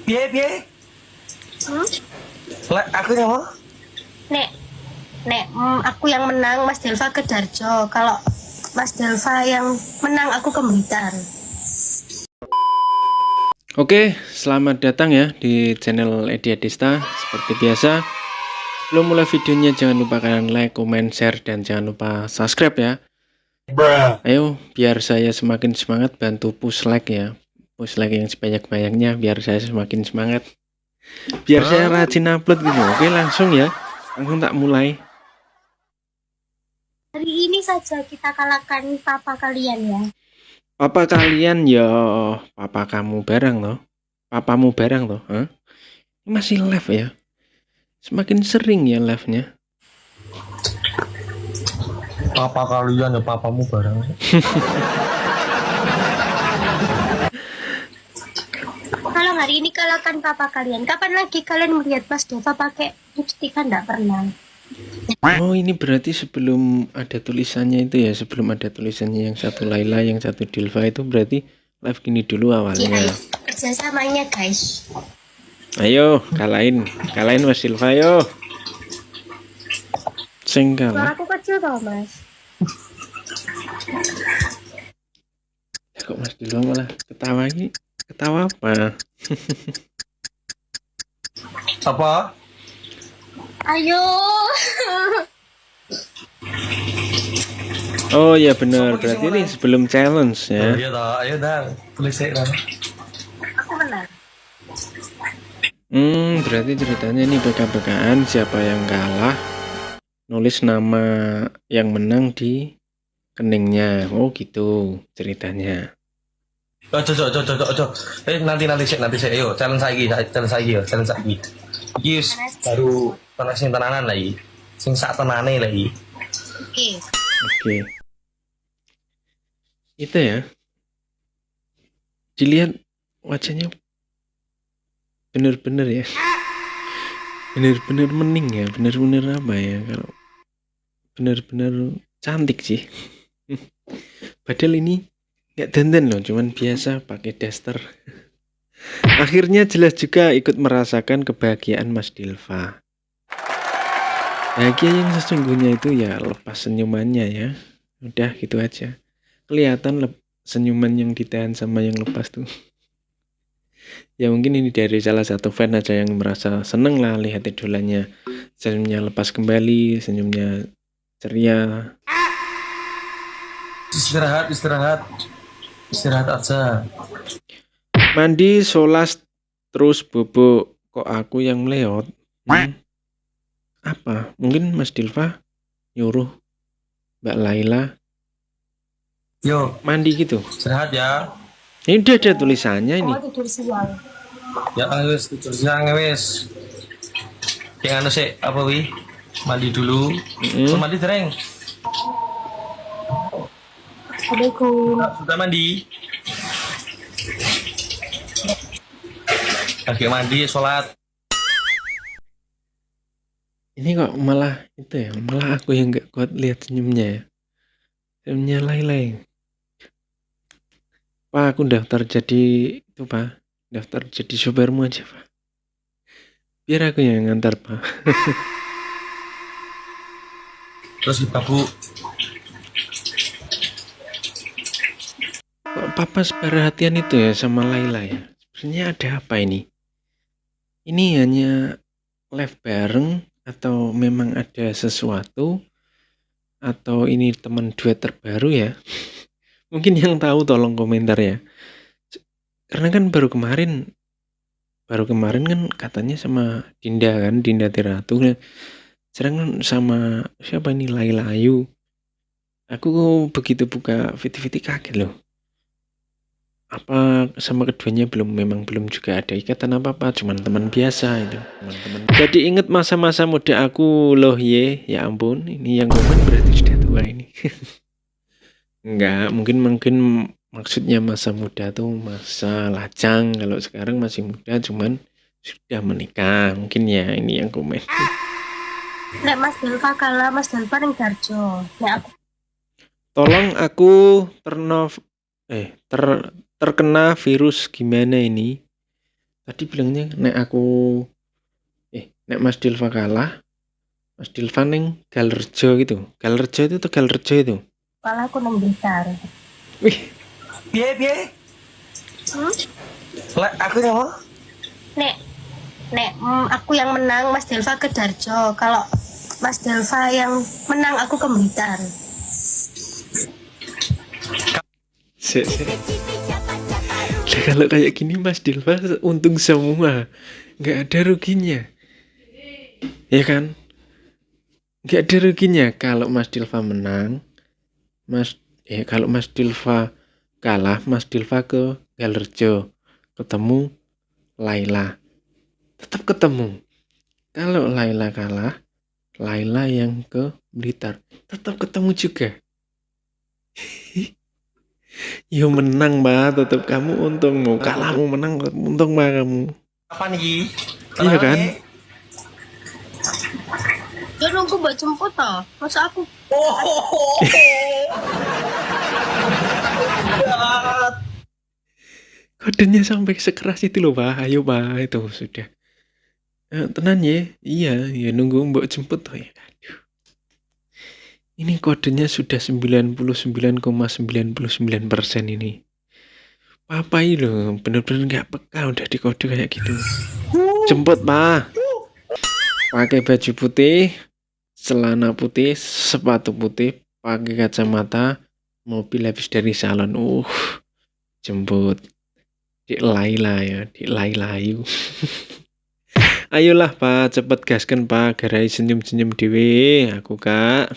Piye piye? Hmm? Lek aku nyawa. Nek, aku yang menang, Mas Delva ke Darjo. Kalau Mas Delva yang menang, aku ke Blitar. Oke, selamat datang ya di channel Edi Adista. Seperti biasa, sebelum mulai videonya jangan lupa kalian like, comment, share, dan jangan lupa subscribe ya. Ayo, biar saya semakin semangat, bantu push like ya. Push like yang sebanyak-banyaknya biar saya semakin semangat. Biar saya rajin upload gitu. Oke, langsung ya. Langsung tak mulai. Hari ini saja kita kalahkan papa kalian ya. Papa kalian ya, papa kamu bareng loh. Papamu bareng loh, huh? Masih live ya. Semakin sering ya live-nya. Papa kalian ya papamu bareng. Kalau hari ini kalahkan papa kalian, kapan lagi kalian melihat Mas Delva pakai lipstick? Kan nggak pernah. Oh, ini berarti sebelum ada tulisannya itu ya, sebelum ada tulisannya yang satu Laila, yang satu Dilva itu berarti live gini dulu awalnya. Kerjasamanya guys. Ayo, kalahin Mas Dilva, ayo. Sing kalah. Suaraku kecil tau Mas. Kok Mas Dilva malah ketawa ini? Ketawa apa? Apa? Ayo. Oh ya benar, berarti ini sebelum challenge ya. Iya toh, ayo dah, tulis saya. Aku menang. Berarti ceritanya ini BK-BKan, siapa yang kalah nulis nama yang menang di keningnya. Oh gitu ceritanya. Ojo. Nanti saya. Ayo, challenge lagi. Yes, baru tanah sing tenanan lagi. Sing sak tenane lagi. Oke. Itu ya. Dilihat wajahnya bener-bener ya. Bener-bener mening ya. Bener-bener apa ya, kalau bener-bener cantik sih. Padahal ini nggak dandan loh, cuman biasa pakai daster. Akhirnya jelas juga ikut merasakan kebahagiaan Mas Dilva. Bahagia yang sesungguhnya itu ya lepas senyumannya ya. Udah gitu aja. Kelihatan senyuman yang ditahan sama yang lepas tuh. Ya mungkin ini dari salah satu fan aja yang merasa seneng lah lihat idolanya. Senyumnya lepas kembali, senyumnya ceria. Istirahat aja. Mandi, solas, terus bobo. Kok aku yang meleot? Apa? Mungkin Mas Dilva nyuruh Mbak Laila Yo, mandi gitu. istirahat ya. Ini udah ada tulisannya ini. Oh tidur siang. Ya wis tidur siang wis. Yang anu sih apa wi? Mandi dulu. Mandi dereng. Assalamualaikum. Sudah mandi. Lagi mandi, sholat. Ini kok malah itu ya, malah aku yang gak kuat lihat senyumnya ya. Senyumnya Laila. Pak, aku daftar jadi itu Pak. Daftar jadi sopirmu aja Pak. Biar aku yang ngantar Pak. Terus babu. Kok Papa seperhatian itu ya sama Laila ya? Sebenarnya ada apa ini? Ini hanya live bareng atau memang ada sesuatu? Atau ini teman duet terbaru ya? Mungkin yang tahu tolong komentar ya. Karena kan baru kemarin kan katanya sama Dinda kan, Dinda Tiratu. Sekarang kan sama siapa ini, Laila Ayu. Aku begitu buka VT kaget loh. Apa sama keduanya memang belum juga ada ikatan apa-apa, cuman teman biasa itu. Jadi inget masa-masa muda aku loh ya ampun, ini yang komen berarti sudah tua ini. Enggak, mungkin maksudnya masa muda tuh masa lajang, kalau sekarang masih muda cuman sudah menikah, mungkin ya ini yang komen. Nek Mas Delva kalah, Mas Delva ning Darjo. Nek aku Tolong aku terkena virus gimana ini? Tadi bilangnya nek Mas Dilfa kalah, Mas Dilfa neng Galrejo gitu. Galrejo itu Tegal Rejo itu. Malah aku nang Blitar. Wih, Piye? Aku nyawa? Nek aku yang menang, Mas Delva ke Darjo. Kalau Mas Delva yang menang, aku ke Blitar. Sik. Lah, kalau kayak gini Mas Dilfa untung semua, nggak ada ruginya, ya kan? Nggak ada ruginya kalau Mas Dilfa menang, kalau Mas Dilfa kalah, Mas Dilfa ke Galrejo ketemu Laila, tetap ketemu. Kalau Laila kalah, Laila yang ke Blitar, tetap ketemu juga. Yo menang Mbak, tetap kamu untung. Mau kalah mau menang untung Mbak kamu. Apa nih? Iya kan? Dia nunggu buat jemput toh. Masa aku Kodenya sampai sekeras itu loh Pak. Ayo Pak, itu sudah. Tenan ya, iya nunggu mbok jemput toh ya. Aduh. Ini kodenya sudah 99,99% ini. Papa ini loh, bener-bener nggak peka udah di kode kayak gitu. Jemput Pak. Pakai baju putih, celana putih, sepatu putih, pakai kacamata, mobil habis dari salon. Jemput. Dik Laila ya, Dik Laila ayu. Ayolah Pak, cepet gaskan Pak, garai senyum-senyum dewe aku Kak.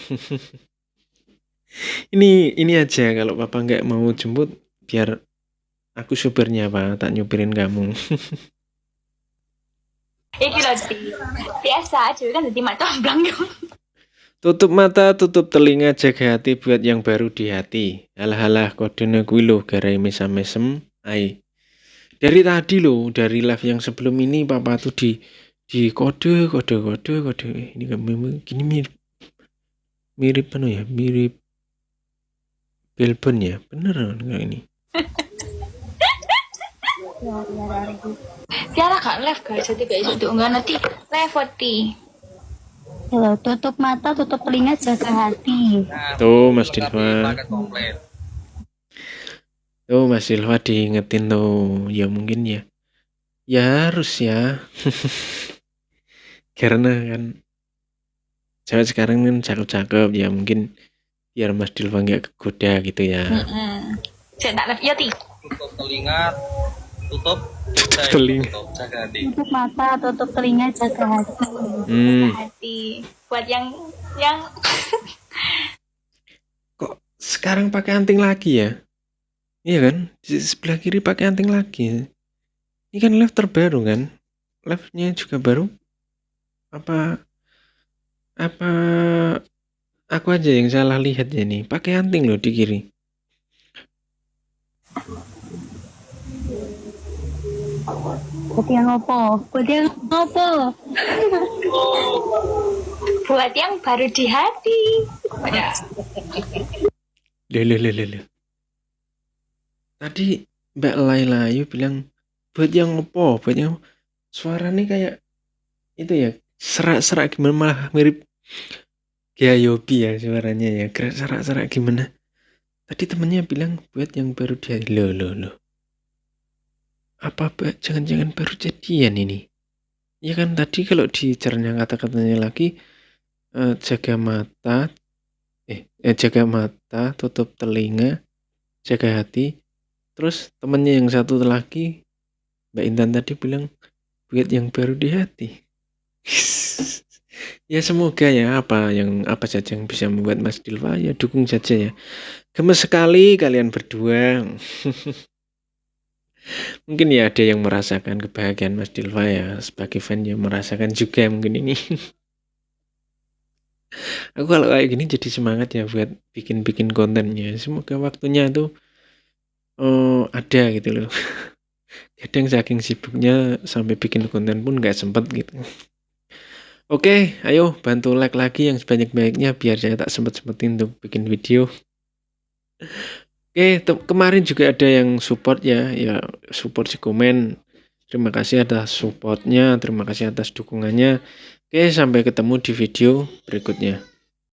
ini aja kalau Papa nggak mau jemput, biar aku supirnya Pak, tak nyupirin kamu. Iki lho Di. Biasa aja kan jadi mak tomblang yo. Tutup mata, tutup telinga, jaga hati buat yang baru di hati. Halah kodenya kuwi lho, garai mesam-mesem. Ai. Dari tadi loh, dari live yang sebelum ini Papa tuh di kode. Ini kan gini mirip apa ya? Mirip Belbon ya. Beneran enggak ini? Tiara gak live guys, jadi gak iso diunggah nanti live Ti. Halo, tutup mata, tutup telinga, jaga hati. Tuh Mas Dilfa. Tuh Mas Dilfa diingetin tuh. Ya mungkin ya. Ya harus ya. Karena kan cewek sekarang kan cakep-cakep ya, mungkin biar Mas Dilfa nggak kegoda gitu ya. Saya tak live ya Ti. Tutup telinga, tutup telinga. Jaga hati. Tutup mata, tutup telinga, jaga hati. Hati. Buat yang Kok sekarang pakai anting lagi ya? Iya kan? Di sebelah kiri pakai anting lagi. Ini kan live terbaru kan? Live-nya juga baru. Apa aku aja yang salah lihat ya nih? Pakai anting loh di kiri. Buat yang ngopo? buat yang baru di hati. Ya. Loh. Tadi Mbak Laila Ayu bilang buat yang ngopo, buat yang suaranya kayak itu ya, serak-serak gimana, malah mirip Gayobi ya suaranya ya, serak-serak gimana. Tadi temennya bilang buat yang baru dia. Loh. Apa jangan-jangan baru jadian ini? Ya kan tadi kalau dicernya kata-katanya lagi jaga mata, tutup telinga, jaga hati. Terus temennya yang satu lagi, Mbak Intan tadi bilang buat yang baru di hati. Ya semoga ya apa saja yang bisa membuat Mas Dilfa ya dukung saja ya. Gemes sekali kalian berdua. Mungkin ya ada yang merasakan kebahagiaan Mas Dilfa ya, sebagai fan yang merasakan juga mungkin ini. Aku kalau kayak gini jadi semangat ya buat bikin kontennya. Semoga waktunya tuh ada gitu loh. Kadang saking sibuknya sampai bikin konten pun nggak sempet gitu. Oke, ayo bantu like lagi yang sebanyak-banyaknya biar saya tak sempet-sempetin untuk bikin video. Oke, kemarin juga ada yang support ya support si komen Terima kasih atas supportnya, terima kasih atas dukungannya. Oke, sampai ketemu di video berikutnya.